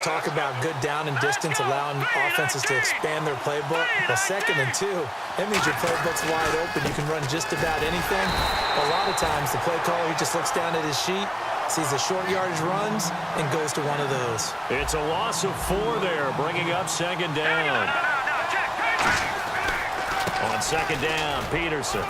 Talk about good down and distance, allowing offenses to expand their playbook. Well, 2nd and 2, that means your playbook's wide open. You can run just about anything. A lot of times, the play caller, he just looks down at his sheet, sees the short yardage runs, and goes to one of those. It's a loss of 4 there, bringing up 2nd down. On 2nd down, Peterson.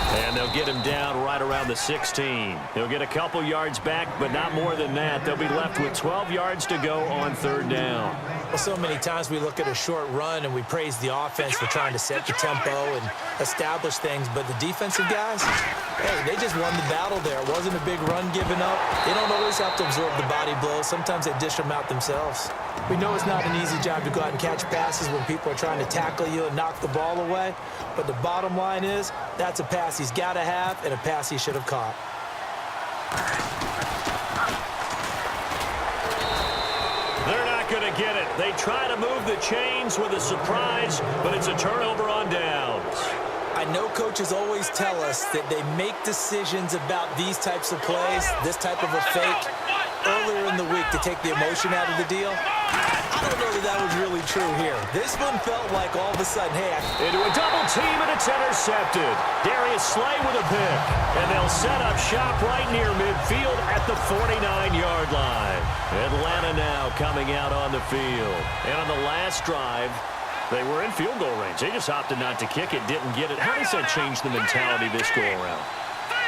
And they'll get him down right around the 16. He'll get a couple yards back, but not more than that. They'll be left with 12 yards to go on 3rd down. Well, so many times we look at a short run and we praise the offense for trying to set the tempo and establish things, but the defensive guys, hey, they just won the battle there. It wasn't a big run given up. They don't always have to absorb the body blows. Sometimes they dish them out themselves. We know it's not an easy job to go out and catch passes when people are trying to tackle you and knock the ball away, but the bottom line is that's a pass he's got to have and a pass he should have caught. They're not going to get it. They try to move the chains with a surprise, but it's a turnover on downs. I know coaches always tell us that they make decisions about these types of plays, this type of a fake, earlier in the week to take the emotion out of the deal. I don't know that was really true here. This one felt like all of a sudden, hey, into a double team, and it's intercepted. Darius Slay with a pick. And they'll set up shop right near midfield at the 49-yard line. Atlanta now coming out on the field. And on the last drive, they were in field goal range. They just opted not to kick it, didn't get it. How does that change the mentality this go-around?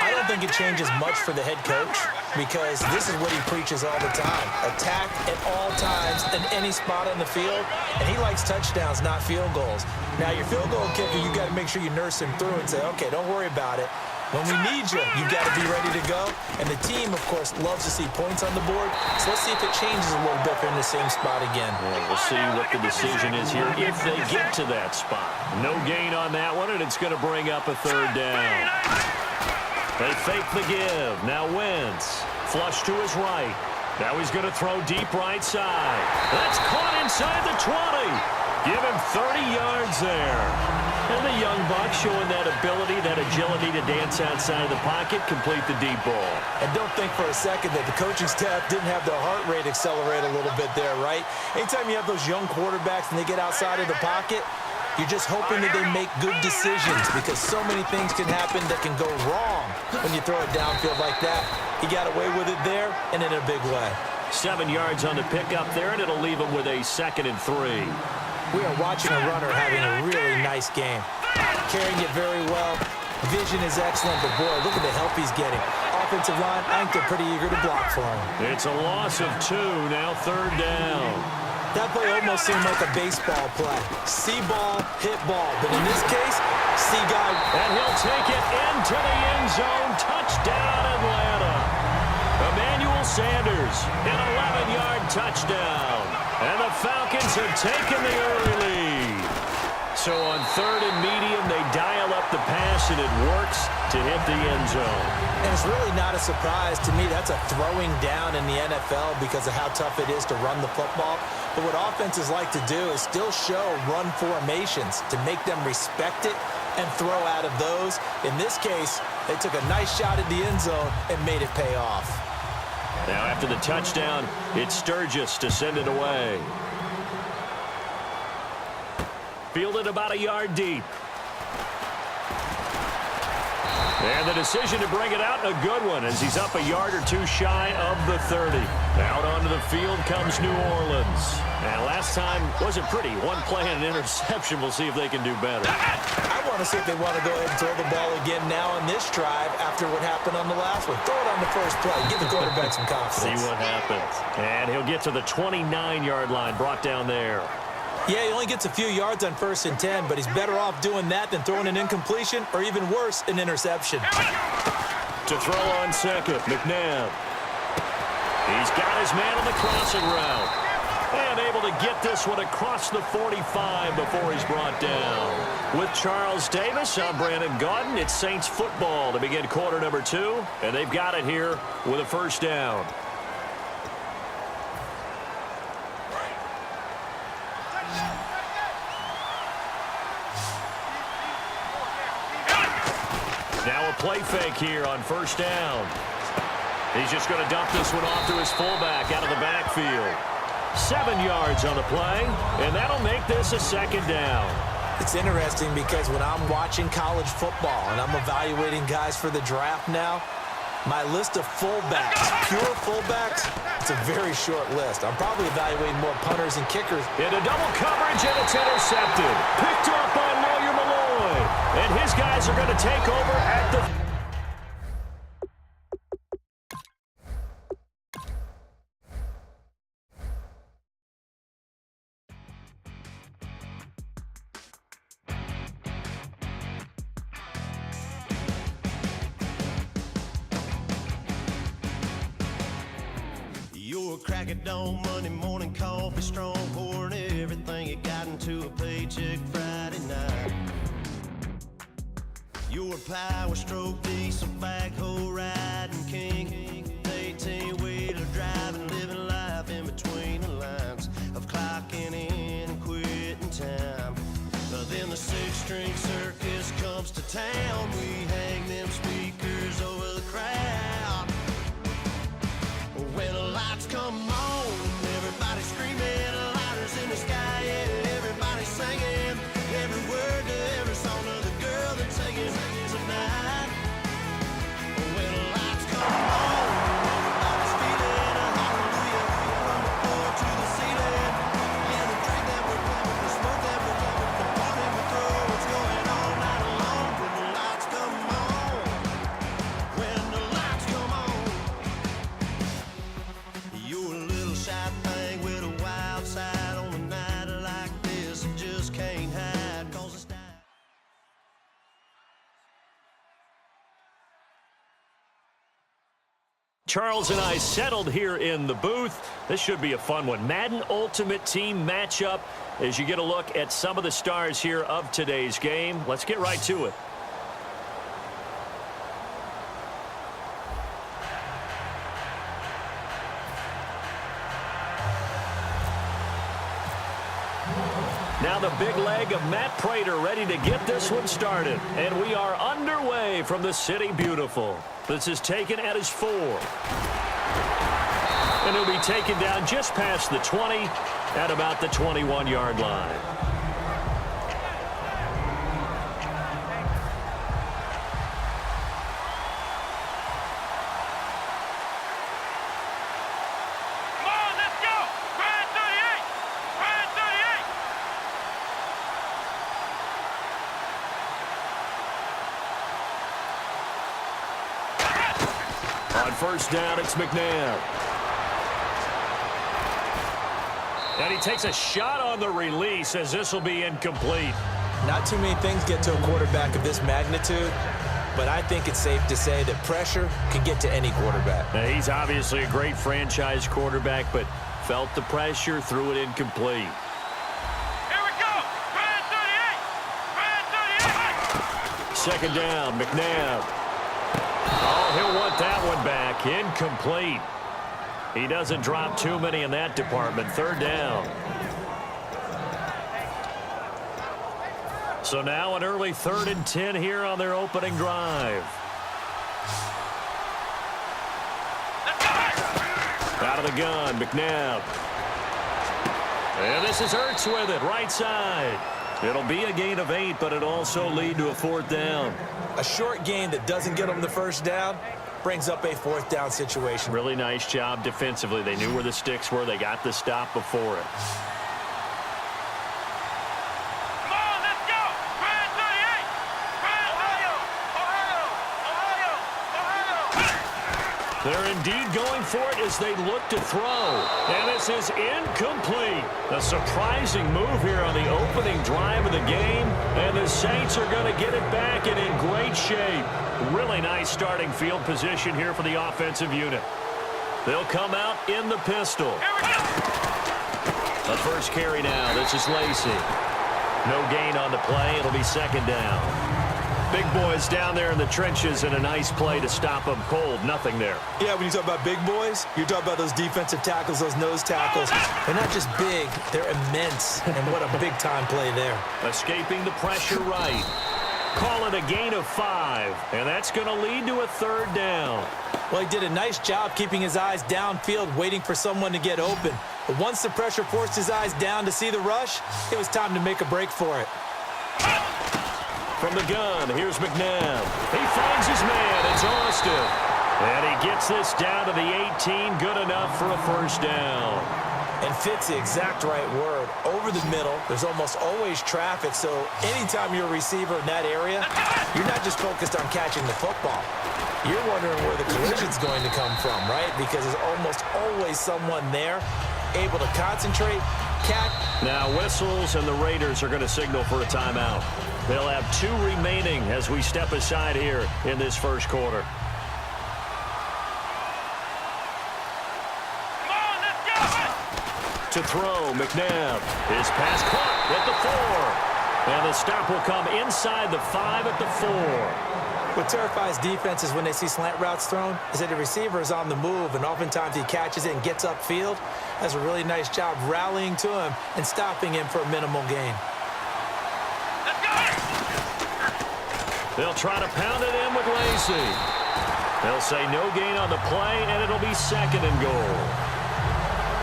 I don't think it changes much for the head coach because this is what he preaches all the time. Attack at all times in any spot on the field, and he likes touchdowns, not field goals. Now, your field goal kicker, you got to make sure you nurse him through and say, okay, don't worry about it. When we need you, you got to be ready to go. And the team, of course, loves to see points on the board. So let's see if it changes a little bit if they're in the same spot again. Well, we'll see what the decision is here if they get to that spot. No gain on that one, and it's going to bring up a 3rd down. They fake the give. Now Wentz. Flush to his right. Now he's going to throw deep right side. That's caught inside the 20. Give him 30 yards there. And the young buck showing that ability, that agility to dance outside of the pocket, complete the deep ball. And don't think for a second that the coaching staff didn't have their heart rate accelerate a little bit there, right? Anytime you have those young quarterbacks and they get outside of the pocket, you're just hoping that they make good decisions because so many things can happen that can go wrong when you throw it downfield like that. He got away with it there and in a big way. 7 yards on the pickup there, and it'll leave him with a 2nd and 3. We are watching a runner having a really nice game. Carrying it very well. Vision is excellent, but boy, look at the help he's getting. Offensive line, I think they're pretty eager to block for him. It's a loss of 2, now 3rd down. That play almost seemed like a baseball play. See ball, hit ball. But in this case, see guy. And he'll take it into the end zone. Touchdown, Atlanta. Emmanuel Sanders, an 11-yard touchdown. And the Falcons have taken the early lead. So on 3rd and medium, they dial up the pass, and it works to hit the end zone. And it's really not a surprise to me. That's a throwing down in the NFL because of how tough it is to run the football. But what offenses like to do is still show run formations to make them respect it and throw out of those. In this case, they took a nice shot at the end zone and made it pay off. Now after the touchdown, it's Sturgis to send it away. Fielded about a yard deep. And the decision to bring it out, a good one, as he's up a yard or 2 shy of the 30. Out onto the field comes New Orleans. And last time wasn't pretty. One play and an interception. We'll see if they can do better. I want to see if they want to go ahead and throw the ball again now on this drive after what happened on the last one. Throw it on the first play. Give the quarterback some confidence. See what happens. And he'll get to the 29-yard line, brought down there. Yeah, he only gets a few yards on 1st and 10, but he's better off doing that than throwing an incompletion or even worse, an interception. To throw on 2nd, McNabb. He's got his man on the crossing route. And able to get this one across the 45 before he's brought down. With Charles Davis, I'm Brandon Gaudin. It's Saints football to begin quarter number 2. And they've got it here with a 1st down. Now a play fake here on 1st down. He's just going to dump this one off to his fullback out of the backfield. 7 yards on the play, and that'll make this a second down. It's interesting because when I'm watching college football and I'm evaluating guys for the draft now, my list of fullbacks, pure fullbacks, it's a very short list. I'm probably evaluating more punters and kickers. Into double coverage, and it's intercepted. Picked up by Lawyer Malloy. And his guys are going to take over at the... You're a crack at dawn, Monday morning coffee, strong pouring everything you got into a paycheck Friday night. You're a power stroke, diesel backhoe riding king, 18-wheeler driving, living life in between the lines of clocking in and quitting time. Then the six-string circus comes to town. We hang them speakers over the crowd. When the lights come on, everybody screaming, lighters in the sky, yeah, everybody singing, every word to every song of the girl that's singing tonight. When the lights come on, everybody's feeling a hallelujah, from the floor to the ceiling, yeah, the drink that we're having, the smoke that we're having, the party we throw, it's going all night long. When the lights come on, when the lights come on. You're a little shy thing with a wild side on a night like this. You just can't hide, 'cause it's time. Charles and I settled here in the booth. This should be a fun one. Madden Ultimate Team matchup as you get a look at some of the stars here of today's game. Let's get right to it. Now the big leg of Matt Prater ready to get this one started. And we are underway from the City Beautiful. This is taken at his 4. And he'll be taken down just past the 20 at about the 21-yard line. On first down, it's McNabb. And he takes a shot on the release as this will be incomplete. Not too many things get to a quarterback of this magnitude, but I think it's safe to say that pressure can get to any quarterback. Now, he's obviously a great franchise quarterback, but felt the pressure, threw it incomplete. Here we go. 38. Second down, McNabb. Oh, he'll want that one back. Incomplete. He doesn't drop too many in that department. Third down. So now an early 3rd and 10 here on their opening drive. Out of the gun, McNabb. And this is Ertz with it, right side. It'll be a gain of 8, but it also lead to a 4th down. A short gain that doesn't get them the first down brings up a 4th down situation. Really nice job defensively. They knew where the sticks were. They got the stop before it. Come on, let's go. 38. Ohio. They're indeed going for it as they look to throw. And this is incomplete. A surprising move here on the opening drive of the game. And the Saints are going to get it back and in great shape. Really nice starting field position here for the offensive unit. They'll come out in the pistol. The first carry now. This is Lacy. No gain on the play. It'll be second down. Big boys down there in the trenches and a nice play to stop them cold. Nothing there. Yeah, when you talk about big boys, you're talking about those defensive tackles, those nose tackles. They're not just big, they're immense. And what a big-time play there. Escaping the pressure right. Call it a gain of 5. And that's going to lead to a 3rd down. Well, he did a nice job keeping his eyes downfield, waiting for someone to get open. But once the pressure forced his eyes down to see the rush, it was time to make a break for it. From the gun, here's McNabb. He finds his man. It's Austin. And he gets this down to the 18. Good enough for a first down. And fits the exact right word. Over the middle, there's almost always traffic, so anytime you're a receiver in that area, you're not just focused on catching the football. You're wondering where the collision's going to come from, right? Because there's almost always someone there able to concentrate, catch. Now whistles, and the Raiders are going to signal for a timeout. They'll have 2 remaining as we step aside here in this first quarter. To throw, McNabb. His pass caught at the 4. And the stop will come inside the 5 at the 4. What terrifies defenses when they see slant routes thrown is that the receiver is on the move, and oftentimes he catches it and gets upfield. Does a really nice job rallying to him and stopping him for a minimal gain. They'll try to pound it in with Lacy. They'll say no gain on the play, and it'll be 2nd and goal.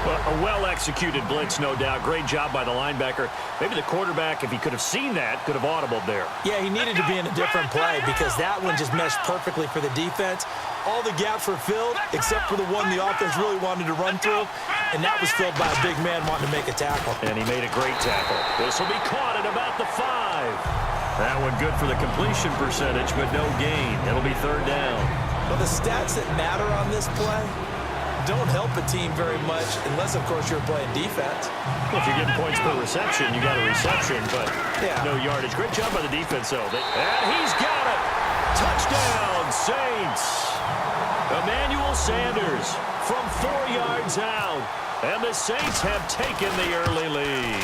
A well-executed blitz, no doubt. Great job by the linebacker. Maybe the quarterback, if he could have seen that, could have audibled there. Yeah, he needed to be in a different play because that one just meshed perfectly for the defense. All the gaps were filled except for the one the offense really wanted to run through, and that was filled by a big man wanting to make a tackle. And he made a great tackle. This will be caught at about the 5. That one good for the completion percentage, but no gain. It'll be 3rd down. Well, the stats that matter on this play don't help a team very much unless, of course, you're playing defense. Well, if you're getting points per reception, you got a reception, but no yardage. Great job by the defense, though. And he's got it. Touchdown, Saints. Emmanuel Sanders from 4 yards out. And the Saints have taken the early lead.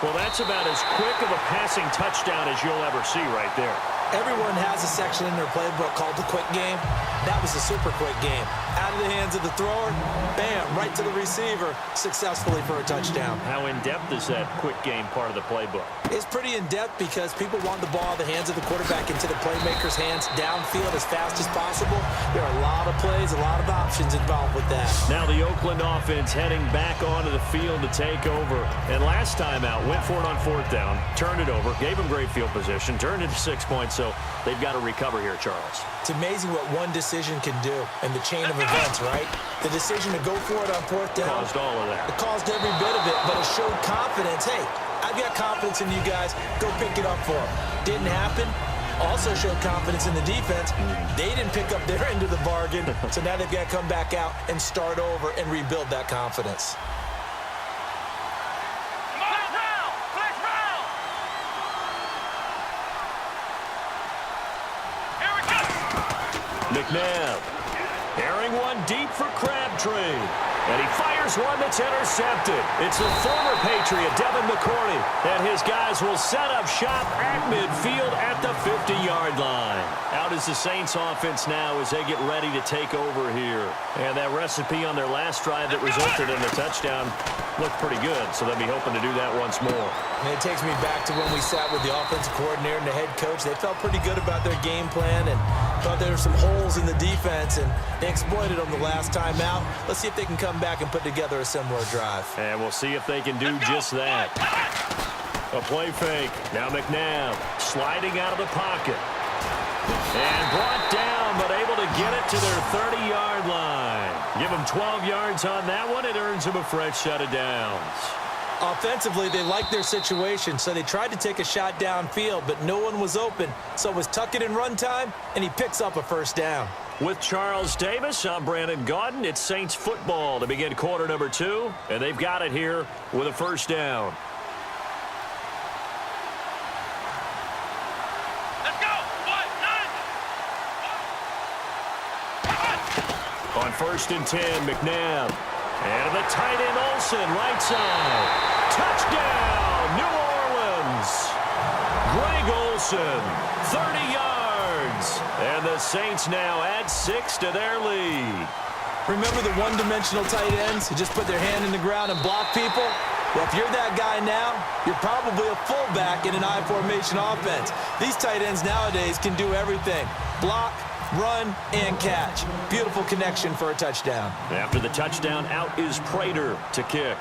Well, that's about as quick of a passing touchdown as you'll ever see right there. Everyone has a section in their playbook called the quick game. That was a super quick game. Out of the hands of the thrower, bam, right to the receiver, successfully for a touchdown. How in-depth is that quick game part of the playbook? It's pretty in-depth because people want the ball out of the hands of the quarterback into the playmaker's hands downfield as fast as possible. There are a lot of plays, a lot of options involved with that. Now the Oakland offense heading back onto the field to take over. And last time out, went for it on 4th down, turned it over, gave them great field position, turned it to 6 points, so they've got to recover here, Charles. It's amazing what one decision can do in the chain of events, right? The decision to go for it on 4th down. Caused all of that. It caused every bit of it, but it showed confidence. Hey, I've got confidence in you guys. Go pick it up for them. Didn't happen. Also showed confidence in the defense. They didn't pick up their end of the bargain, so now they've got to come back out and start over and rebuild that confidence. McNabb, airing one deep for Crabtree. And he fires one that's intercepted. It's the former Patriot, Devin McCourty. And his guys will set up shop at midfield at the 50-yard line. Out is the Saints offense now as they get ready to take over here. And that recipe on their last drive that resulted in the touchdown looked pretty good, so they'll be hoping to do that once more. And it takes me back to when we sat with the offensive coordinator and the head coach. They felt pretty good about their game plan and thought there were some holes in the defense, and they exploited them the last time out. Let's see if they can come back and put together a similar drive. And we'll see if they can do just that. A play fake. Now McNabb sliding out of the pocket. And brought down, but able to get it to their 30-yard line. Give them 12 yards on that one. It earns them a fresh set of downs. Offensively, they liked their situation, so they tried to take a shot downfield, but no one was open. So it was tuck it in run time, and he picks up a first down. With Charles Davis, I'm Brandon Gaudin. It's Saints football to begin quarter number 2, and they've got it here with a first down. Let's go. 1, 9. On 1st and 10, McNabb. And the tight end Olsen, right side. Touchdown, New Orleans. Greg Olsen, 30 yards. And the Saints now add 6 to their lead. Remember the one-dimensional tight ends who just put their hand in the ground and block people? Well, if you're that guy now, you're probably a fullback in an I-formation offense. These tight ends nowadays can do everything. Block, run, and catch. Beautiful connection for a touchdown. After the touchdown, out is Prater to kick.